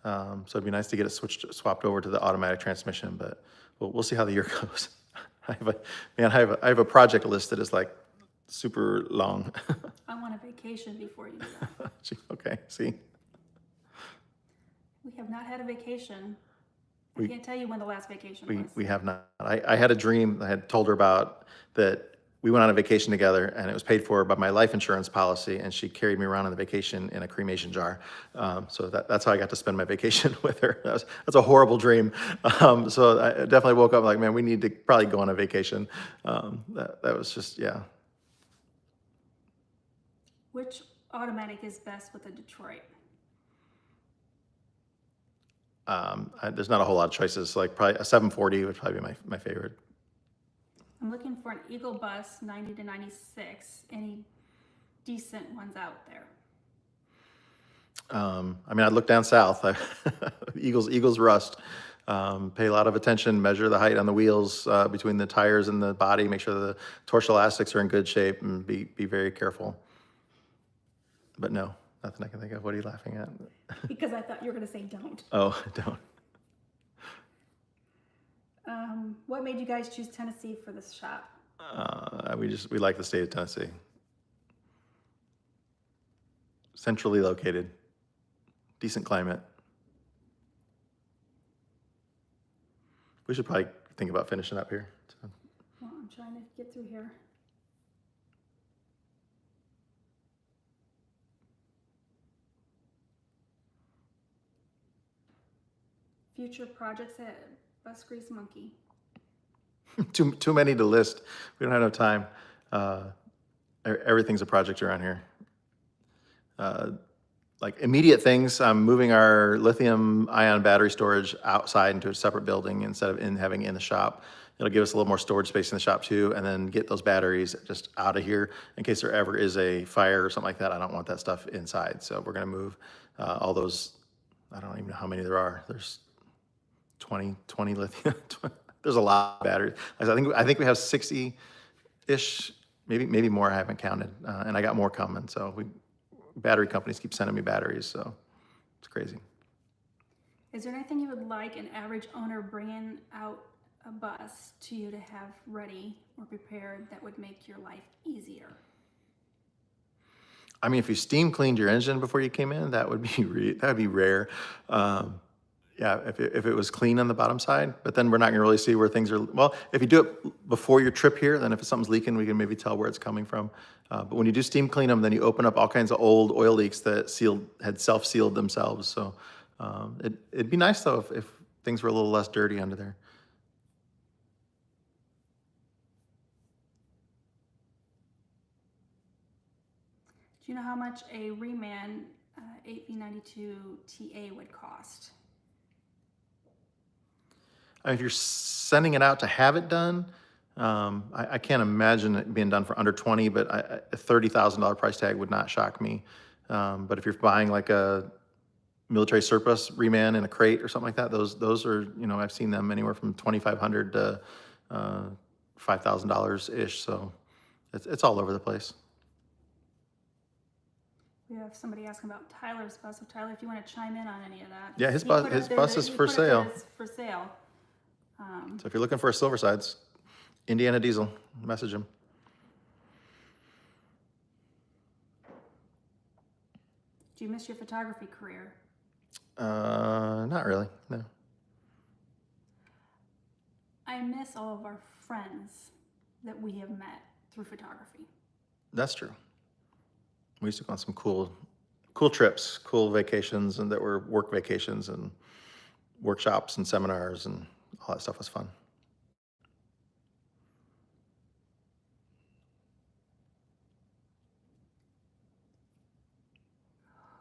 So it'd be nice to get it swapped over to the automatic transmission, but we'll see how the year goes. I have a project list that is like super long. I want a vacation before you do that. Okay, see? We have not had a vacation. I can't tell you when the last vacation was. We have not. I had a dream I had told her about that we went on a vacation together and it was paid for by my life insurance policy and she carried me around on the vacation in a cremation jar. So that's how I got to spend my vacation with her. That's a horrible dream. So I definitely woke up like, man, we need to probably go on a vacation. That was just, yeah. Which automatic is best with a Detroit? There's not a whole lot of choices. Like probably a 740 would probably be my favorite. I'm looking for an Eagle bus, 90 to 96. Any decent ones out there? I mean, I'd look down south. Eagles rust. Pay a lot of attention, measure the height on the wheels between the tires and the body, make sure the torsion elastics are in good shape, and be very careful. But no, nothing I can think of. What are you laughing at? Because I thought you were going to say don't. Oh, don't. What made you guys choose Tennessee for this shop? We like the state of Tennessee. Centrally located, decent climate. We should probably think about finishing up here. So. Well, I'm trying to get through here. Future projects at Bus Grease Monkey. Too many to list. We don't have enough time. Everything's a project around here. Like immediate things, I'm moving our lithium ion battery storage outside into a separate building instead of having it in the shop. It'll give us a little more storage space in the shop too, and then get those batteries just out of here in case there ever is a fire or something like that. I don't want that stuff inside. So we're gonna move all those, I don't even know how many there are. There's 20 lithium. There's a lot of batteries. I think we have 60-ish, maybe more. I haven't counted, and I got more coming. So battery companies keep sending me batteries, so it's crazy. Is there anything you would like an average owner bringing out a bus to you to have ready or prepared that would make your life easier? I mean, if you steam cleaned your engine before you came in, that would be that would be rare. Yeah, if it was clean on the bottom side, but then we're not gonna really see where things are. Well, if you do it before your trip here, then if something's leaking, we can maybe tell where it's coming from. But when you do steam clean them, then you open up all kinds of old oil leaks that had self-sealed themselves. So it'd be nice though if things were a little less dirty under there. Do you know how much a Reman 8V92 TA would cost? I mean, if you're sending it out to have it done, I can't imagine it being done for under 20, but a $30,000 price tag would not shock me. But if you're buying like a military surplus reman in a crate or something like that, those are, I've seen them anywhere from $2,500 to $5,000 ish. So it's all over the place. We have somebody asking about Tyler's bus. So Tyler, if you want to chime in on any of that. Yeah, his He put bus up there bus that is he for put up sale. that it's for sale. So if you're looking for a silver sides, Indiana Diesel, message him. Do you miss your photography career? Not really, no. I miss all of our friends that we have met through photography. That's true. We used to go on some cool trips, cool vacations, and that were work vacations and workshops and seminars, and all that stuff was fun.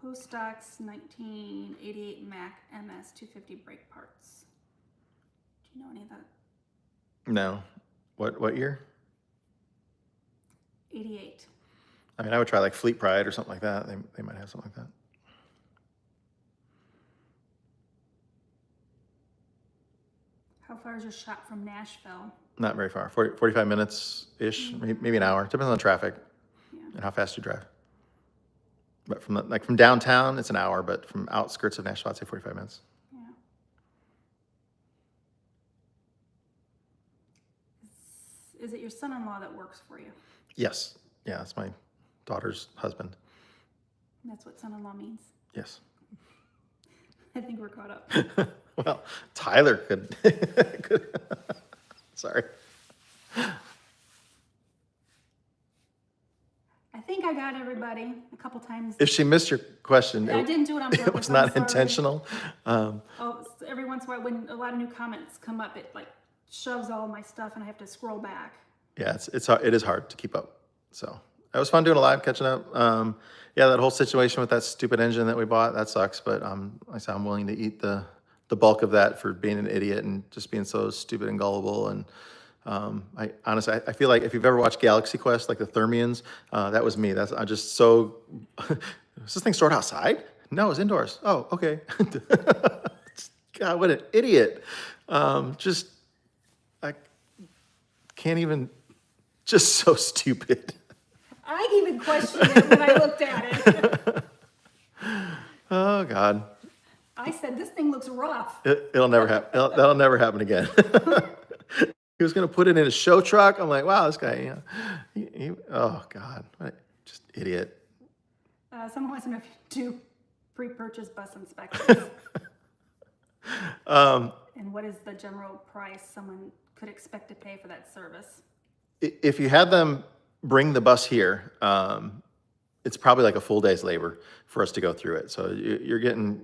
Who stocks 1988 Mac MS 250 brake parts? Do you know any of that? No. What year? 88. I mean, I would try like Fleet Pride or something like that. They might have something like that. How far is your shop from Nashville? Not very far, 45 minutes-ish, maybe an hour. Depends on traffic and how fast you drive. But from downtown, it's an hour, but from outskirts of Nashville, I'd say 45 minutes. Yeah. Is it your son-in-law that works for you? Yes. Yeah, that's my daughter's husband. That's what son-in-law means. Yes. I think we're caught up. Well, Tyler could. Sorry. I think I got everybody a couple times. If she missed your question, I didn't do it on purpose. it was I'm not sorry. intentional. Oh, every once in a while, when a lot of new comments come up, it like shoves all my stuff, and I have to scroll back. Yeah, it is hard to keep up. So it was fun doing a live, catching up. Yeah, that whole situation with that stupid engine that we bought, that sucks. But like I said, I'm willing to eat the bulk of that for being an idiot and just being so stupid and gullible. And I honestly, I feel like if you've ever watched Galaxy Quest, like the Thermians, that was me. I'm just so. Was this thing stored outside? No, it's indoors. Oh, okay. God, what an idiot! Just I can't even. Just so stupid. I even questioned it when I looked at it. Oh God. I said, this thing looks rough. It'll never happen. That'll never happen again. He was gonna put it in a show truck. I'm like, wow, this guy. Oh God, just idiot. Someone wants to know if you do pre-purchase bus inspections. And what is the general price someone could expect to pay for that service? If you had them bring the bus here, it's probably like a full day's labor for us to go through it. So you're getting,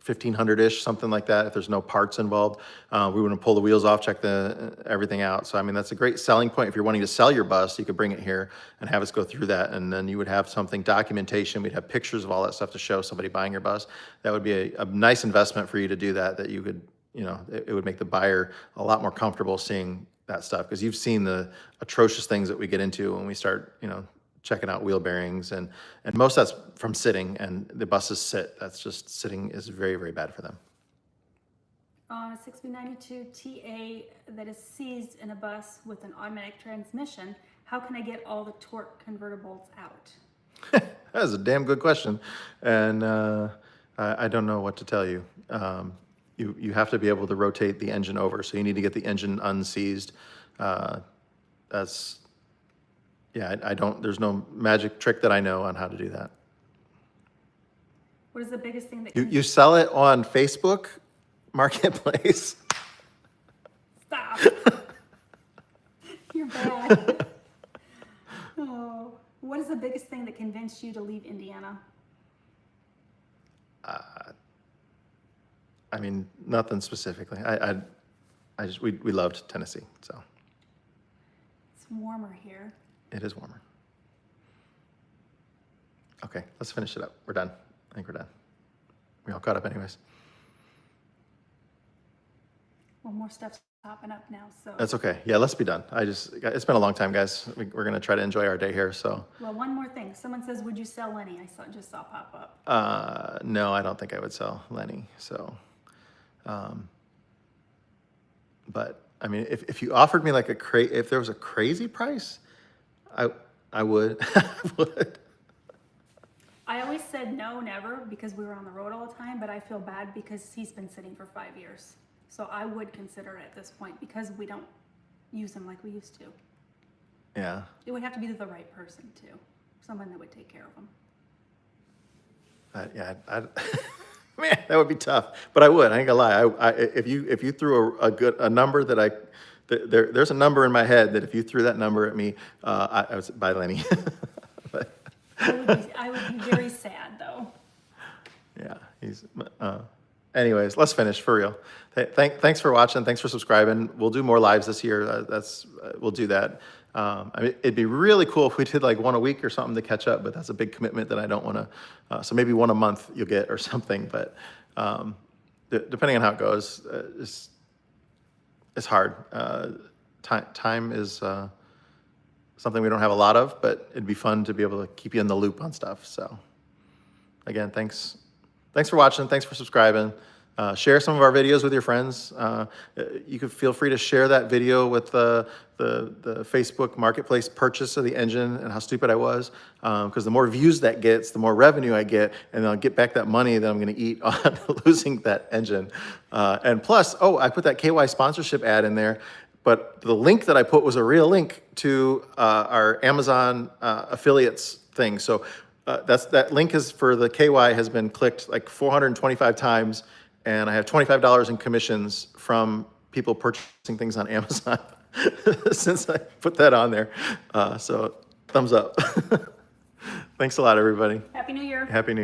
1,500-ish, something like that. If there's no parts involved, we wouldn't pull the wheels off, check everything out. So I mean, that's a great selling point. If you're wanting to sell your bus, you could bring it here and have us go through that, and then you would have something, documentation. We'd have pictures of all that stuff to show somebody buying your bus. That would be a nice investment for you to do that. That you could, it would make the buyer a lot more comfortable seeing that stuff, because you've seen the atrocious things that we get into when we start, checking out wheel bearings, and most of that's from sitting, and the buses sit. That's just sitting is very, very bad for them. On a 6V92 TA that is seized in a bus with an automatic transmission, how can I get all the torque convertibles out? That's a damn good question, and I don't know what to tell you. you have to be able to rotate the engine over. So you need to get the engine unseized. Yeah, I don't, there's no magic trick that I know on how to do that. What is the biggest thing that You sell it on Facebook Marketplace. Stop. You're bad. Oh, what is the biggest thing that convinced you to leave Indiana? I mean, nothing specifically. I just, we loved Tennessee, so It's warmer here. it is warmer. Okay, let's finish it up. We're done. I think we're done. We all caught up anyways. Well, more stuff's popping up now, so. That's okay. Yeah, let's be done. It's been a long time, guys. We're going to try to enjoy our day here, so. Well, one more thing. Someone says, would you sell Lenny? Just saw pop up. No, I don't think I would sell Lenny, so. But, I mean, if you offered me like if there was a crazy price, I would. I would. I always said no, never, because we were on the road all the time, but I feel bad because he's been sitting for 5 years. So I would consider it at this point because we don't use him like we used to. Yeah. It would have to be the right person too. Someone that would take care of him. Yeah, man, that would be tough. But I would. I ain't gonna lie. If you threw a number there's a number in my head that if you threw that number at me, I was by Lenny. But, I would be very sad though. yeah, anyways, let's finish for real. Thanks for watching. Thanks for subscribing. We'll do more lives this year. We'll do that. I mean, it'd be really cool if we did like one a week or something to catch up, but that's a big commitment that I don't want to. So maybe one a month you'll get or something. But depending on how it goes, it's hard. Time is something we don't have a lot of, but it'd be fun to be able to keep you in the loop on stuff. So again, thanks for watching. Thanks for subscribing. Share some of our videos with your friends. You could feel free to share that video with the Facebook Marketplace purchase of the engine and how stupid I was. Because the more views that gets, the more revenue I get, and I'll get back that money that I'm going to eat on losing that engine. And plus, I put that KY sponsorship ad in there. But the link that I put was a real link to our Amazon affiliates thing. So that link is for the KY has been clicked like 425 times, and I have $25 in commissions from people purchasing things on Amazon since I put that on there. So thumbs up. Thanks a lot, everybody. Happy New Year. Happy New Year.